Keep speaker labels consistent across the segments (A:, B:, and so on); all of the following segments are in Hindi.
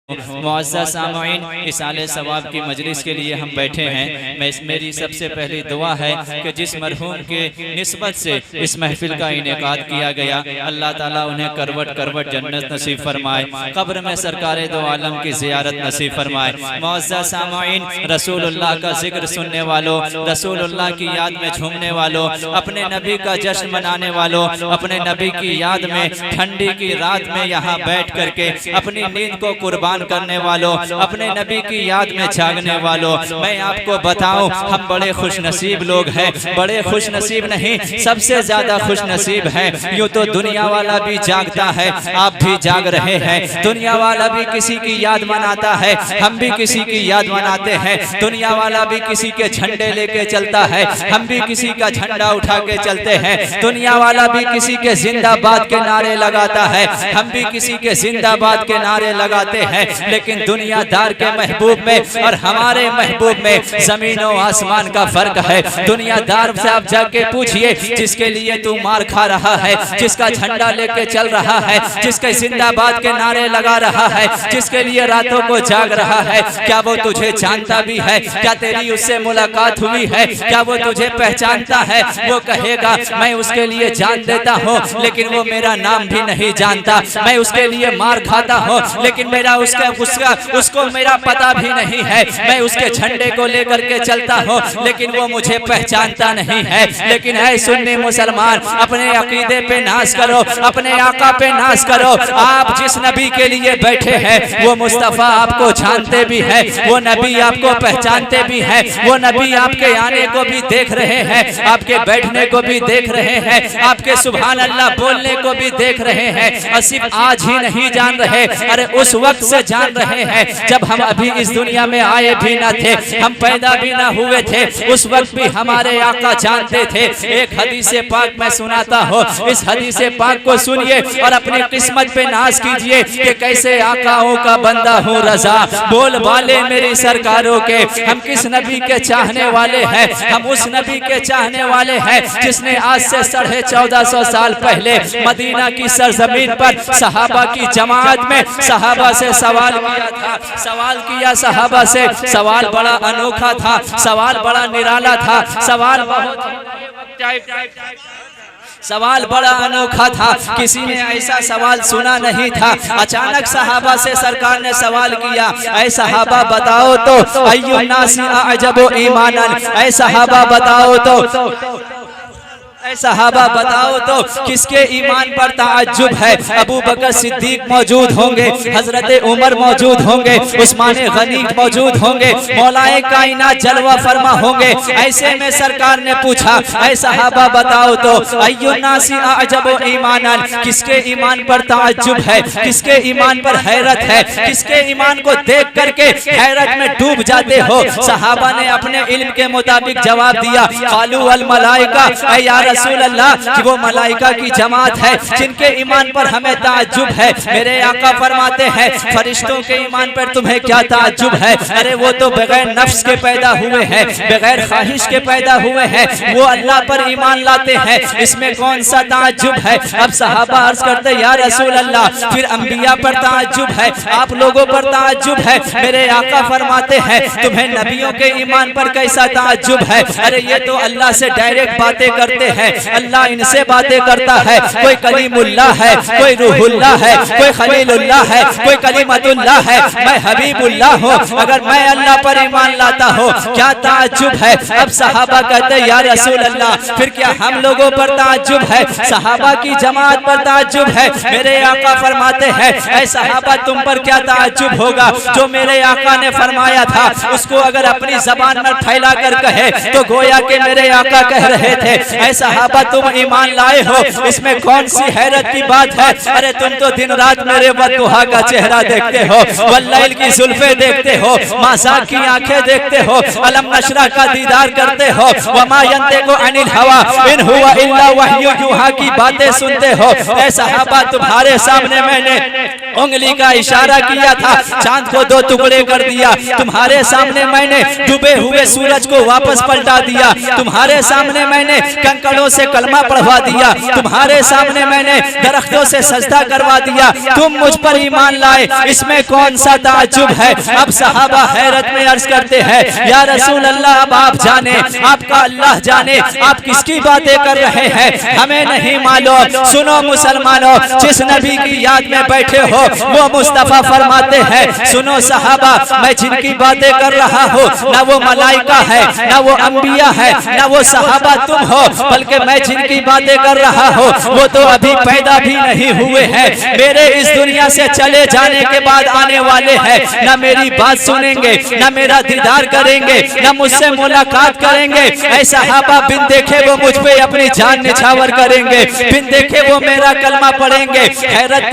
A: मुअज़्ज़ज़ सामईन, इस आले सवाब की मजलिस के लिए हम बैठे हैं। मेरी सबसे पहली दुआ है कि जिस मरहूम के निस्बत से इस महफिल का इनेकाद किया गया, अल्लाह ताला उन्हें करवट करवट जन्नत नसीब फरमाए, कब्र में सरकारे दो आलम की ज़ियारत नसीब फरमाए। मुअज़्ज़ज़ सामईन, रसूलुल्लाह का जिक्र सुनने वालों, रसूलुल्लाह की याद में झूमने वालों, अपने नबी का जश्न मनाने वालों, अपने नबी की याद में ठंडी की रात में यहाँ बैठ करके अपनी नींद को कुर्बान करने वालों, अपने नबी की याद में जागने वालों, मैं आपको बताऊं, हम बड़े खुश नसीब लोग हैं। बड़े खुश नसीब नहीं, सबसे ज्यादा खुश नसीब हैं। यूं तो दुनिया वाला भी जागता है, आप भी जाग रहे हैं। दुनिया वाला भी किसी की याद मनाता है, हम भी किसी की याद मनाते हैं। दुनिया वाला भी किसी के झंडे लेके चलता है, हम भी किसी का झंडा उठा के चलते हैं। दुनिया वाला भी किसी के जिंदाबाद के नारे लगाता है, हम भी किसी के जिंदाबाद के नारे लगाते हैं। लेकिन दुनियादार के महबूब में और हमारे महबूब में जमीनों आसमान का फर्क है। दुनियादार से आप जाके पूछिए, जिसके लिए तू मार खा रहा है, जिसका झंडा लेके चल रहा है, जिसके जिंदाबाद के नारे लगा रहा है, जिसके लिए रातों को जाग रहा है, क्या वो तुझे जानता भी है? क्या तेरी उससे मुलाकात हुई है? क्या वो तुझे पहचानता है? वो कहेगा मैं उसके लिए जान देता हूँ, लेकिन वो मेरा नाम भी नहीं जानता। मैं उसके लिए मार खाता हूँ, लेकिन मेरा उसको मेरा पता भी नहीं है। मैं उसके झंडे को लेकर के चलता हूँ, लेकिन वो मुझे पहचानता नहीं है। लेकिन है सुन्नी मुसलमान, अपने अकीदे पे नाज करो, अपने आका पे नाज करो। आप जिस नबी के लिए बैठे हैं, वो मुस्तफ़ा आपको जानते भी है, वो नबी आपको पहचानते भी है, वो नबी आपके आने को भी देख रहे हैं, आपके बैठने को भी देख रहे हैं, आपके सुभान अल्लाह बोलने को भी देख रहे हैं। और सिर्फ आज ही नहीं जान रहे, अरे उस वक्त से जान रहे हैं जब हम अभी इस दुनिया में आए भी ना थे, हम पैदा भी ना हुए थे, उस वक्त भी हमारे आका जानते थे। एक हदीस पाक मैं सुनाता हूँ, इस हदीस पाक को सुनिए और अपनी किस्मत पे नाज कीजिए कि कैसे आकाओं का बंदा हूँ रजा, बोल वाले मेरी सरकारों के। हम किस नबी के चाहने वाले हैं? हम उस नबी के चाहने वाले हैं जिसने आज से 1450 साल पहले मदीना की सरजमीन पर सहाबा की जमात में सहाबा से सवाल किया था। सवाल किया सहाबा से, सवाल बड़ा अनोखा था, सवाल बड़ा निराला था, सवाल बड़ा अनोखा था। किसी ने ऐसा सवाल सुना नहीं था। अचानक सहाबा से सरकार ने सवाल किया, ऐ सहाबा बताओ तो अय्युन नासी अअजबु ईमानन, ऐ सहाबा बताओ तो सहाबा बताओ तो किसके ईमान पर ताज्जुब है? अबू बकर सिद्दीक मौजूद होंगे, हजरत उमर मौजूद होंगे, उस्मान गनी मौजूद होंगे, मौलाए कायनात जलवा फरमा होंगे। ऐसे में सरकार ने पूछा, ऐ सहाबा बताओ तो अय्युन नासी अअजबु ईमानन, किसके ईमान पर ताज्जुब है, किसके ईमान पर हैरत है, किसके ईमान को देख करके हैरत में डूब जाते हो? सहाबा ने अपने इल्म के मुताबिक जवाब दिया, कालू अल मलाइका, या रसूल अल्लाह, कि वो मलाइका की जमात है जिनके ईमान पर हमें ताज्जुब है। मेरे आका फरमाते हैं, फरिश्तों के ईमान पर तुम्हें क्या ताज्जुब है? अरे वो तो बगैर नफ्स के पैदा हुए हैं, बगैर ख्वाहिश के पैदा हुए हैं, वो अल्लाह पर ईमान लाते हैं, इसमें कौन सा ताज्जुब है? अब सहाबा अर्ज करते, या रसूल अल्लाह, फिर अंबिया पर ताज्जुब है, आप लोगों पर ताज्जुब है। मेरे आका फरमाते हैं, तुम्हें नबियों के ईमान पर कैसा ताज्जुब है? अरे ये तो अल्लाह से डायरेक्ट बातें करते हैं, अल्लाह इनसे बातें करता है। कोई कलीमुल्लाह है, कोई रूहुल्लाह है, कोई खलीलुल्लाह है, कोई कलीमतुल्लाह है, मैं हबीबुल्लाह हूँ। अगर मैं अल्लाह पर ईमान लाता हूँ, क्या ताज्जुब है? अब सहाबा कहते, या रसूल अल्लाह, फिर क्या हम लोगों पर ताज्जुब है? सहाबा की जमात पर ताज्जुब है। मेरे आका फरमाते हैं, ऐ सहाबा तुम पर क्या ताज्जुब होगा? जो मेरे आका ने फरमाया था उसको अगर अपनी जबान में फैला कर कहे तो गोया के मेरे आका कह रहे थे, ऐसा सहाबा तुम ईमान लाए हो, इसमें कौन सी हैरत की बात है? अरे तुम तो दिन रात मेरे वद्दुहा का चेहरा देखते हो, वल्लैल की जुल्फे देखते हो, माज़ाक की आंखें देखते हो, अलम नशरा का दीदार करते हो, वमा यंतिकु अनिल हवा इन हुवा इल्ला वह्यु यूहा की बातें सुनते हो। ऐ सहाबा तुम्हारे सामने मैंने उंगली का इशारा किया था, चांद को दो टुकड़े कर दिया। तुम्हारे सामने मैंने डूबे हुए सूरज को वापस पलटा दिया। तुम्हारे सामने मैंने कंकड़ों कंकरों से कलमा पढ़वा दिया, तुम्हारे सामने मैंने दरख्तों से सजदा करवा दिया, तुम मुझ पर ईमान लाए, इसमें कौन सा ताज्जुब है। अब सहाबा हैरत में अर्ज करते हैं, या रसूल अल्लाह, अब आप जाने, आपका अल्लाह जाने, आप किसकी बातें कर रहे हैं, हमें नहीं मालूम। सुनो मुसलमानों, जिस नबी की याद में बैठे हो वो मुस्तफा फरमाते हैं, सुनो सहाबा, मैं जिनकी बातें कर रहा हूँ ना वो मलाइका है, ना वो अंबिया है, ना वो सहाबा तुम हो, बल्कि मैं जिनकी बातें कर रहा हूँ वो तो अभी पैदा भी नहीं हुए हैं, मेरे इस दुनिया से चले जाने के बाद आने वाले हैं, ना मेरी बात सुनेंगे, ना मेरा दीदार करेंगे, ना मुझसे मुलाकात करेंगे। ऐ सहाबा, बिन देखे वो मुझ पे अपनी जान निछावर करेंगे, बिन देखे वो मेरा कलमा पढ़ेंगे। हैरत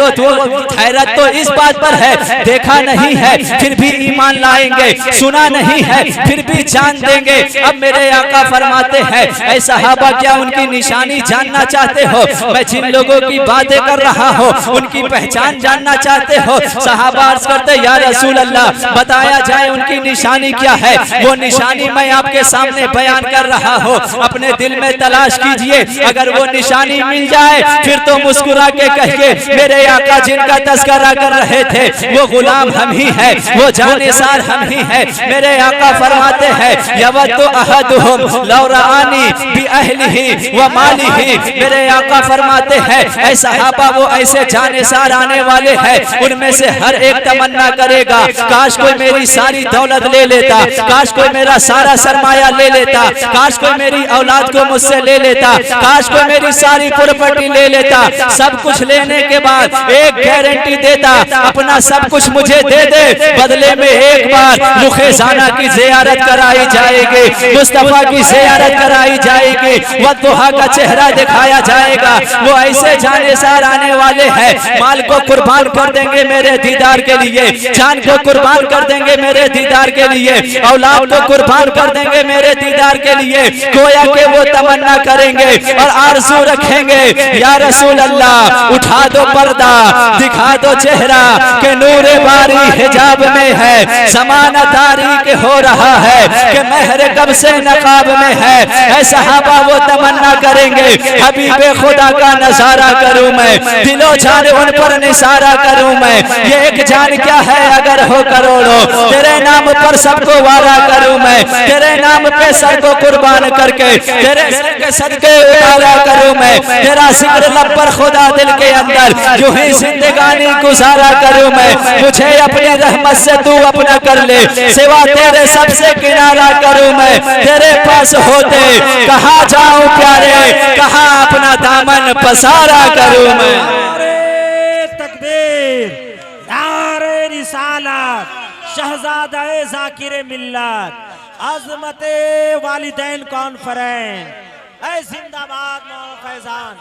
A: तो इस बात पर है, देखा नहीं है फिर भी ईमान लाएंगे, सुना नहीं है फिर भी जान देंगे। अब मेरे आका फरमाते हैं, ऐ सहाबा, क्या उनकी निशानी जानना चाहते हो? मैं जिन लोगों की बातें कर रहा हूँ उनकी पहचान जानना चाहते हो? सहाबा अर्ज करते, या रसूल अल्लाह, बताया जाए उनकी निशानी क्या है। वो निशानी मैं आपके सामने बयान कर रहा हूँ, अपने दिल में तलाश कीजिए, अगर वो निशानी मिल जाए फिर तो मुस्कुरा के कहिए, मेरे आका जिनका तस्करा कर रहे थे वो गुलाम हम ही है, वो जानेसार हम ही है। मेरे आका फरमाते हैं, यवद्दु अहदुहुम लौ रआनी बि अहलिही व मालिही। मेरे आका फरमाते हैं, ऐ सहाबा, वो ऐसे जानेसार आने वाले हैं, उनमें से हर एक तमन्ना करेगा, काश कोई मेरी सारी दौलत ले लेता, काश कोई मेरा सारा सरमाया ले लेता, काश कोई मेरी औलाद को मुझसे ले लेता, काश कोई मेरी सारी प्रॉपर्टी ले लेता। सब कुछ लेने के बाद एक गारंटी देता, अपना सब कुछ मुझे दे दे, बदले में एक बार रुखे ज़ाना की ज़ियारत कराई जाएगी, मुस्तफा की ज़ियारत कराई जाएगी, वद्दुहा का चेहरा दिखाया जाएगा। वो ऐसे जानेसार आने वाले हैं, माल को कुर्बान कर देंगे मेरे दीदार के लिए, जान को कुर्बान कर देंगे मेरे दीदार के लिए, औलाद को कुर्बान कर देंगे मेरे दीदार के लिए। गोया के वो तमन्ना करेंगे और आरज़ू रखेंगे, या रसूल अल्लाह, उठा दो पर्दा, दिखा दो चेहरा के नूरे बारी हिजाब में है, ज़माना तारीक हो रहा है कि महर कब से नकाब में है। ऐ सहाबा, वो तमन्ना करेंगे, हबीबे खुदा का नजारा करूं मैं, दिलो जान उन पर निसारा करूं मैं। ये एक जान क्या है अगर हो करोड़ों, तेरे नाम पर सबको वारा करूं मैं, तेरे नाम पे सर को कुर्बान करके तेरे सर के सदके उतारा करूं मैं, तेरा जिक्र लब पर खुदा दिल के अंदर यूं ही जिंदगानी गुजारा करूं मैं। मुझे अपनी रहमत से तू अपना कर ले, सिवा तेरे सबसे किनारा करूं मैं, तेरे पास होते कहाँ जाऊं प्यारे, कहाँ अपना दामन पसारा करूं मैं।
B: नारे तकबीर, नारे रिसालत, शहजादा ज़ाकिर मिल्लत, अज़मते वालिदैन कॉन्फ्रेंस, ऐ जिंदाबाद मौलाना फैजान।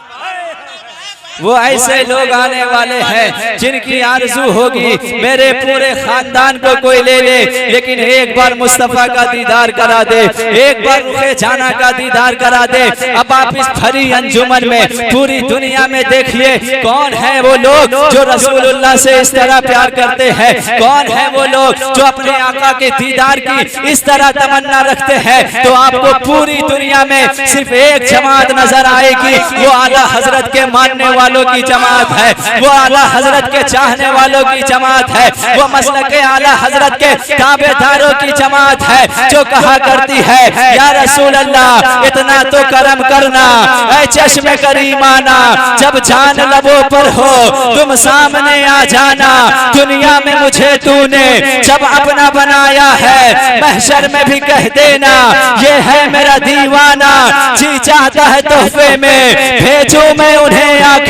A: वो ऐसे लोग आने वाले हैं जिनकी आरज़ू होगी मेरे पूरे खानदान को कोई ले ले, लेकिन एक बार मुस्तफ़ा का दीदार करा दे, एक बार रुखे जाना का दीदार करा दे। अब आप इस भरी अंजुमन में पूरी दुनिया में देखिए, कौन है वो लोग जो रसूलुल्लाह से इस तरह प्यार करते हैं, कौन है वो लोग जो अपने आका के दीदार की इस तरह तमन्ना रखते हैं। तो आपको पूरी दुनिया में सिर्फ एक जमात नजर आएगी, वो आला हजरत के मानने वालों की जमात है, वो आला हजरत के चाहने वालों की जमात है, वो मसलक आला हजरत के ताबेदारों की जमात है, जो कहा करती है, या रसूल अल्लाह, इतना तो करम करना, ऐ चश्मे करीमाना, जब जान लबों पर हो तुम सामने आ जाना। दुनिया में मुझे तूने जब अपना बनाया है, महशर में भी कह देना, ये है मेरा दीवाना, जी चाहता है तोहफे में भेजूं मैं उन्हें आंखें,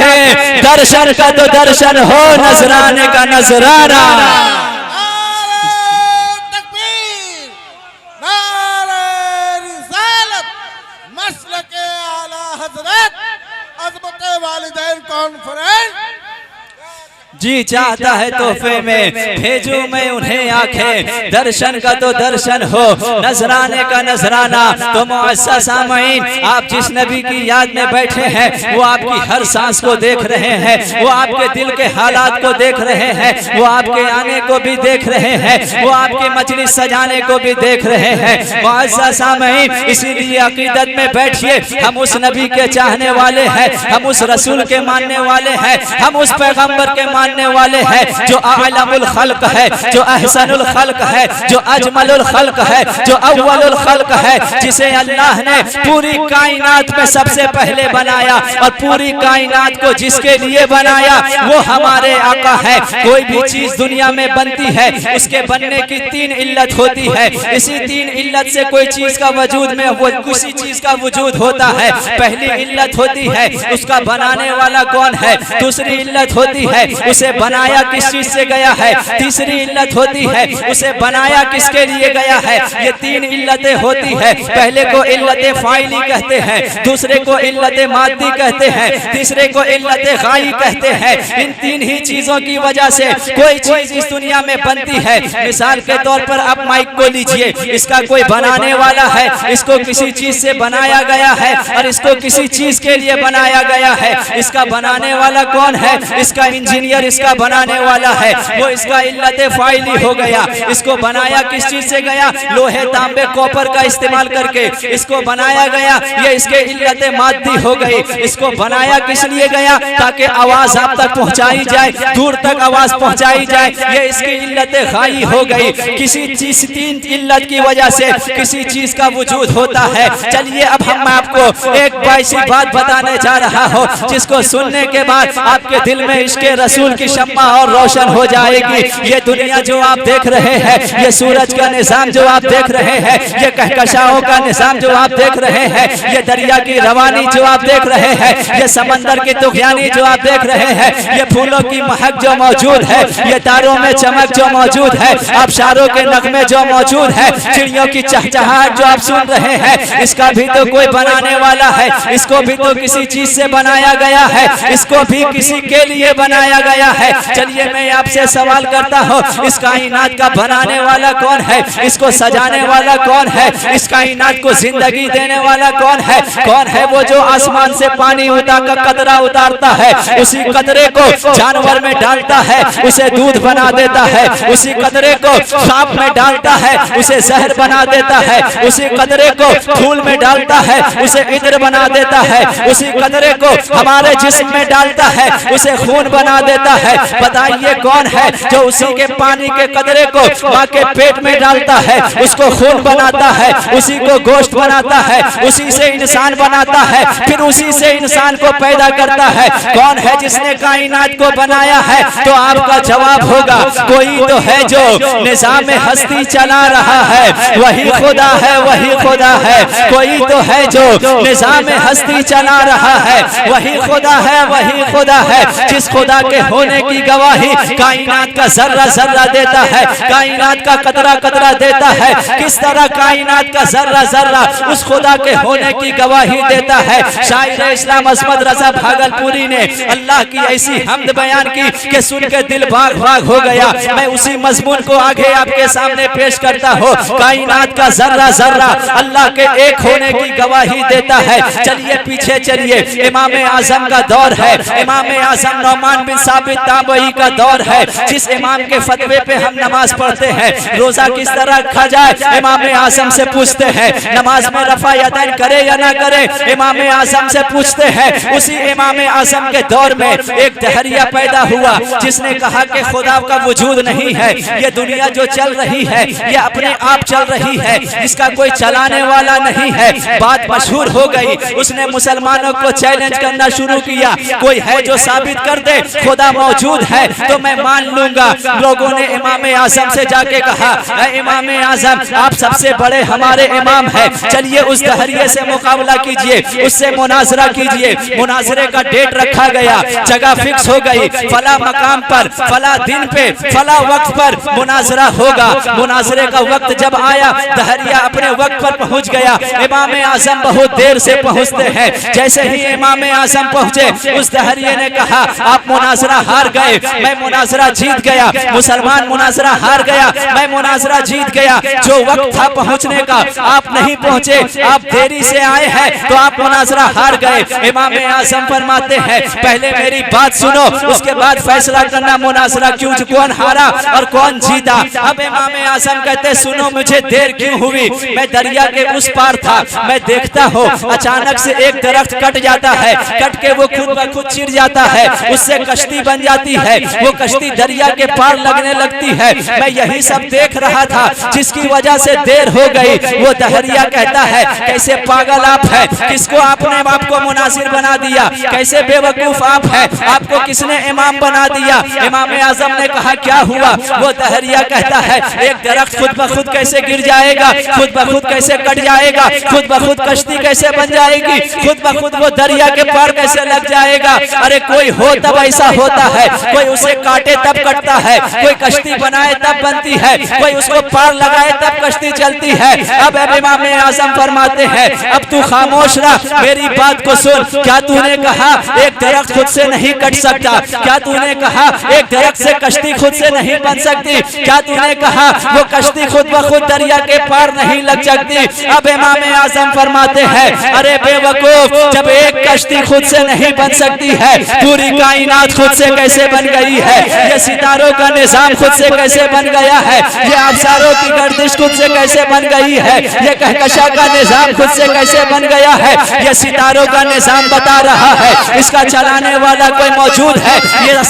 A: दर्शन का तो दर्शन हो, नजराने का नजराना। जी चाहता है तोहफे में भेजूं मैं उन्हें आंखें, दर्शन का तो दर्शन हो, नजराने का नजराना। तो मुअज़्ज़ज़ सामईन, आप जिस नबी की याद में बैठे हैं वो आपकी हर सांस को देख रहे हैं, वो आपके दिल के हालात को देख रहे हैं, वो आपके आने को भी देख रहे हैं, वो आपकी मजलिस सजाने को भी देख रहे हैं। मुअज़्ज़ज़ सामईन, इसीलिए अकीदत में बैठिए, हम उस नबी के चाहने वाले हैं, हम उस रसूल के मानने वाले हैं, हम उस पैगंबर के मानने वाले हैं जो आलमुल खल्क है, जो अहसनुल खल्क है, जो अजमलुल खल्क है, जो अव्वलुल खल्क है, जिसे अल्लाह ने पूरी कायनात में सबसे पहले बनाया और पूरी कायनात को जिसके लिए बनाया वो हमारे आका है। कोई भी चीज दुनिया में बनती है उसके बनने की 3 इल्लत होती है, इसी 3 इल्लत से कोई चीज का वजूद में वो किसी चीज का वजूद होता है। पहली इल्लत होती है उसका बनाने वाला कौन है, दूसरी इल्लत होती है उसे बनाया किस चीज से गया है, तीसरी इल्लत होती है उसे बनाया किसके लिए गया है। ये 3 इल्लतें होती है। पहले को इल्लत फाइली कहते हैं, दूसरे को इल्लत मादी कहते हैं, तीसरे को इल्लत गाई कहते हैं। इन 3 ही चीजों की वजह से कोई चीज इस दुनिया में बनती है। मिसाल के तौर पर आप माइक को लीजिए, इसका कोई बनाने वाला है, इसको किसी चीज से बनाया गया है और इसको किसी चीज के लिए बनाया गया है। इसका बनाने वाला कौन है, इसका इंजीनियर इसका बनाने वाला है, वो इसका इल्लत फाइली हो गया। इसको बनाया किस चीज से गया, लोहे तांबे कॉपर का इस्तेमाल करके इसको बनाया गया, ये इसके इल्लत मादी हो गई। इसको बनाया किस लिए गया, ताकि आवाज आप तक पहुंचाई जाए, दूर तक आवाज पहुंचाई जाए, ये इसकी इल्लत गाई हो गई। किसी चीज 3 इल्लत की वजह से किसी चीज का वजूद होता है। चलिए अब हम आपको एक ऐसी बात बताने जा रहा हूँ जिसको सुनने के बाद आपके दिल में इश्क़े रसूल की शम्मा और रोशन हो जाएगी। ये दुनिया जो आप देख रहे हैं, ये सूरज का निजाम जो आप देख रहे हैं, ये कहकशाओं का निजाम जो आप देख रहे हैं, ये दरिया की रवानी जो आप देख रहे हैं, ये समंदर की तुगयानी जो आप देख रहे हैं, ये फूलों की महक जो मौजूद है, ये तारों में चमक जो मौजूद है, आबशारों के नगमे जो मौजूद है, चिड़ियों की चहचहाहट जो आप सुन रहे हैं, इसका भी तो कोई बनाने वाला है, इसको भी तो किसी चीज से बनाया गया है, इसको भी किसी के लिए बनाया गया है। चलिए मैं आपसे सवाल करता हूँ, इस कायनात का बनाने वाला कौन है, इसको सजाने वाला कौन है, इस कायनात को जिंदगी देने वाला कौन है? कौन है वो जो आसमान से पानी का कतरा उतारता है, उसी कतरे को जानवर में डालता है, उसे दूध बना देता है, उसी कतरे को सांप में डालता है, उसे जहर बना देता है, उसी कतरे को फूल में डालता है, उसे इत्र बना देता है, उसी कतरे को हमारे जिस्म में डालता है, उसे खून बना देता है। बताइए कौन है जो उसी के पानी के कतरे को माँ के पेट में डालता है, उसको खून बनाता है, उसी को गोश्त बनाता है, उसी से इंसान बनाता है, फिर उसी से इंसान को पैदा करता है। कौन है जिसने कायनात को बनाया है? तो आपका जवाब होगा कोई तो है जो निजाम हस्ती चला रहा है, वही खुदा है, वही खुदा है। कोई तो है जो निजाम हस्ती चला रहा है, वही खुदा है, वही खुदा है। जिस खुदा के होने की गवाही कायनात का जर्रा जर्रा देता है, कायनात का कतरा कतरा देता है। किस तरह कायनात का जर्रा जर्रा उस खुदा के होने की गवाही देता है। शायर इस्लाम अस्मद रजा भागलपुरी ने अल्लाह की ऐसी हम्द बयान की कि सुन के दिल बाग बाग हो गया। मैं उसी मजमून को आगे आपके सामने पेश करता हूँ। कायनात का जर्रा जर्रा अल्लाह के एक होने की गवाही देता है। चलिए पीछे चलिए, इमाम आजम का दौर है, इमाम आजम नौमान बिन साबित ताबई का दौर है। जिस इमाम के फतवे पे हम नमाज पढ़ते हैं, रोजा किस तरह रखा जाए, इमाम आजम से पूछते हैं। नमाज में रफा यदैन करे या ना करे, इमाम आजम से पूछते हैं। उसी इमाम आजम के दौर में एक दहरिया पैदा हुआ जिसने कहा कि खुदा का वजूद नहीं है, ये दुनिया जो चल रही है ये अपने आप चल रही है, इसका कोई चलाने वाला नहीं है। बात मशहूर हो गई, उसने मुसलमानों को चैलेंज करना शुरू किया, कोई है जो साबित कर दे खुदा मौजूद है तो मैं मान लूंगा। लोगों ने इमाम आजम से जाके कहा, इमाम आजम आप सबसे बड़े हमारे इमाम हैं, चलिए उस दहरिये से मुकाबला कीजिए, उससे मुनाजरा कीजिए। मुनाजरे का डेट रखा गया, जगह फिक्स हो गई, फला मकाम पर फला दिन पे फला वक्त पर मुनाजरा होगा। मुनाजरे का वक्त जब आया, दहरिया अपने वक्त पर पहुंच गया। इमाम आजम बहुत देर से पहुंचते हैं। जैसे ही इमाम आजम पहुंचे, उस दहरिये ने कहा आप मुनाजरा हार गए, मैं मुनाजरा जीत गया, मुसलमान मुनाजरा हार गया, मैं मुनाजरा जीत गया। जो वक्त था पहुंचने का आप नहीं पहुंचे, आप देरी से आए हैं तो आप मुनाजरा हार गए। इमाम आज़म फरमाते हैं पहले मेरी बात सुनो, उसके बाद फैसला करना मुनाजरा क्यों, कौन हारा और कौन जीता। अब इमाम आज़म कहते सुनो मुझे देर क्यों हुई, मैं दरिया के उस पार था, मैं देखता हूँ अचानक से एक दरख्त कट जाता है, कट के वो खुद ब खुद चिर जाता है, उससे कश्ती बन जाती है, वो कश्ती दरिया के पार लगने लगती है। मैं यही सब देख रहा था जिसकी वजह से देर हो गई। वो दहरिया कहता है कैसे पागल आप है, किसको आपने आपको मुनासिर बना दिया, कैसे बेवकूफ आप है, आपको किसने इमाम बना दिया। इमाम आज़म ने कहा क्या हुआ। वो दहरिया कहता है एक दरख्त खुद ब खुद कैसे गिर जाएगा, खुद ब खुद कैसे कट जाएगा, खुद ब खुद कश्ती कैसे बन जाएगी, खुद ब खुद वो दरिया के पार कैसे लग जाएगा। अरे कोई हो तब ऐसा होता है, कोई उसे काटे तब कटता है, कोई कश्ती बनाए तब बनती है, कोई उसको पार लगाए तब कश्ती चलती है। अब इमाम आज़म फरमाते हैं अब तू खामोश रह, मेरी बात को सुन। क्या तूने कहा एक दरख्त खुद से नहीं कट सकता, क्या तूने कहा एक दरख्त से कश्ती खुद से नहीं बन सकती, क्या तूने कहा वो कश्ती खुद ब खुद दरिया के पार नहीं लग सकती। अब इमाम आज़म फरमाते हैं अरे बेवकूफ, जब एक कश्ती खुद से नहीं बन सकती है, पूरी कायनात खुद से कैसे बन गई है, ये सितारों का निजाम खुद से कैसे बन गया है, ये अफसारों की गर्दिश खुद से कैसे बन गई है, ये कहकशा का निजाम खुद से कैसे बन गया है, ये सितारों का निजाम बता रहा है, इसका चलाने वाला कोई मौजूद है, ये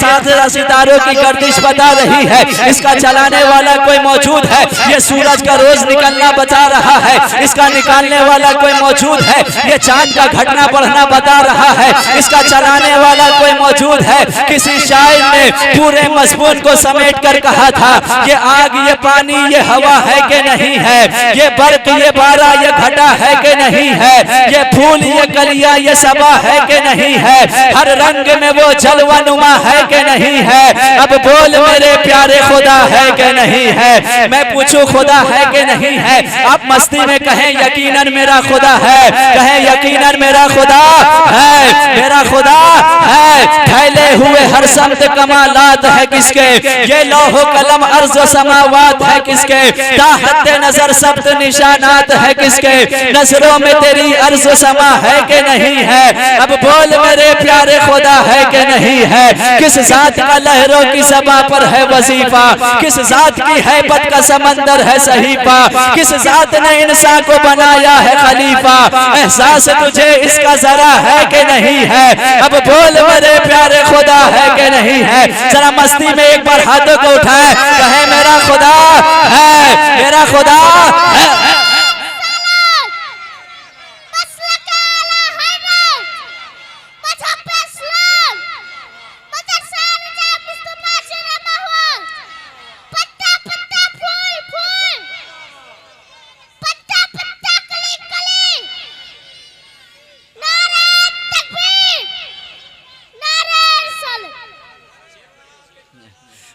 A: सितारों की गर्दिश बता रही है, इसका चलाने वाला कोई मौजूद है, ये सूरज का रोज निकलना बता रहा है, इसका निकालने वाला कोई मौजूद है, ये चांद का घटना बढ़ना बता रहा है, इसका चलाने वाला कोई मौजूद है। किसी शायर ने पूरे मजमून को समेट कर कहा था ये आग ये पानी ये हवा है कि नहीं है, ये बर्क ये बारा ये घटा है कि नहीं है, ये फूल ये कलिया ये सबा है कि नहीं है, हर रंग में वो जलवानुमा है कि नहीं है। अब बोल मेरे प्यारे खुदा है कि नहीं है, मैं पूछूं खुदा है कि नहीं है। आप मस्ती में कहें यकीनन मेरा खुदा है, कहें यकीनन मेरा खुदा है, मेरा खुदा है। फैले हुए हर समत कमालात है किसके, ये लौह कलम अर्ज़ व समावात है किसके, ताहत नजर सब्त निशानात है किसके, नजरों में तेरी अर्ज़ व समा है कि नहीं है। अब बोल मेरे प्यारे खुदा है कि नहीं है। किस जात का लहरों की सभा पर है वजीफा, किस जात की हैबत का समंदर है सहीफा, किस जात ने इंसान को बनाया है खलीफा, एहसास तुझे इसका जरा है कि नहीं है। अब बोल मेरे प्यारे खुदा है कि नहीं है। जरा मस्ती में एक बार हाथों को उठाए, कहे मेरा खुदा है, मेरा खुदा है।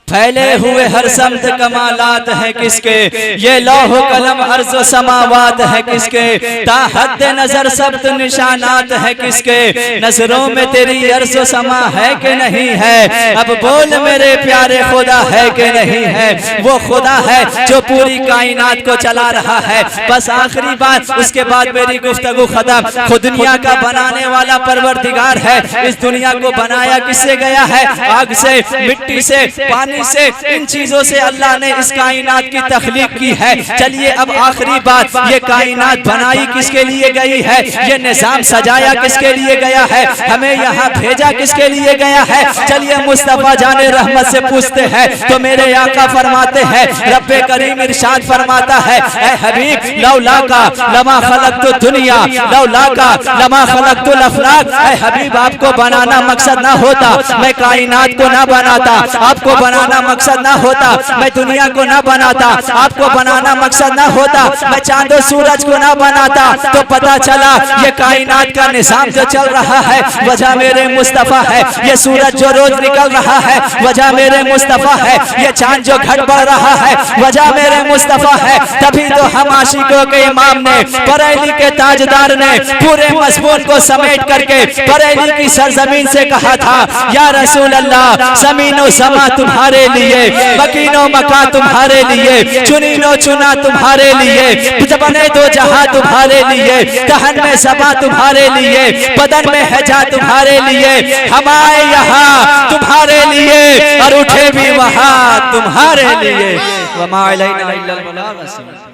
A: फैले हुए हर समत कमालात है किसके, ये लौह कलम अर्ज़ व समावात है किसके, ताहद नजर सब्त निशानात है किसके, नजरों में तेरी अर्ज़ व समा है कि नहीं है। अब बोल मेरे प्यारे खुदा है कि नहीं है। वो खुदा है जो पूरी कायनात को चला रहा है। बस आखिरी बात, उसके बाद मेरी गुफ्तगू खत्म। खुद दुनिया का बनाने वाला परवरदिगार है। इस दुनिया को बनाया किससे गया है, आग से, मिट्टी से, पानी से, इन चीजों से अल्लाह ने इस कायनात की तख्लीक की है। चलिए अब आखिरी बात, ये कायनात बनाई किसके लिए गई है, ये निजाम सजाया किसके लिए गया है, हमें यहाँ भेजा किसके लिए गया है। चलिए मुस्तफा जाने रहमत से पूछते हैं तो मेरे आका फरमाते हैं, रब्बे करीम इरशाद फरमाता है, ऐ हबीब लौला का लमा खलक़तु दुनिया लौला का लमा खलक़तुल अफलाक। ऐ हबीब आपको बनाना मकसद ना होता, मैं कायनात को ना बनाता, आपको बनाना बनाना मकसद ना होता, मैं दुनिया को ना बनाता, आपको बनाना मकसद ना होता, मैं चांदो सूरज को ना बनाता, तो पता चला ये कायनात का निजाम जो चल रहा है वजह मेरे मुस्तफा है। ये सूरज जो रोज निकल रहा है वजह मेरे मुस्तफा है। ये चांद जो घट बढ़ रहा है वजह मेरे मुस्तफा है। तभी तो हम आशिकों के इमाम ने, बरेली के ताजदार ने पूरे मजमून को समेट करके बरेली की सरजमीन से कहा था, या रसूल अल्लाह ज़मीनो समा तुम्हारे लिए, मकीनो मका तुम्हारे लिए, चुनीनो चुना तुम्हारे लिए, बने दो जहां तुम्हारे लिए, कहन में सबा तुम्हारे लिए, बदन में हैजा तुम्हारे लिए, हम आए यहाँ तुम्हारे लिए और उठे भी वहां तुम्हारे लिए। वमा अलैना इल्लल बलाग।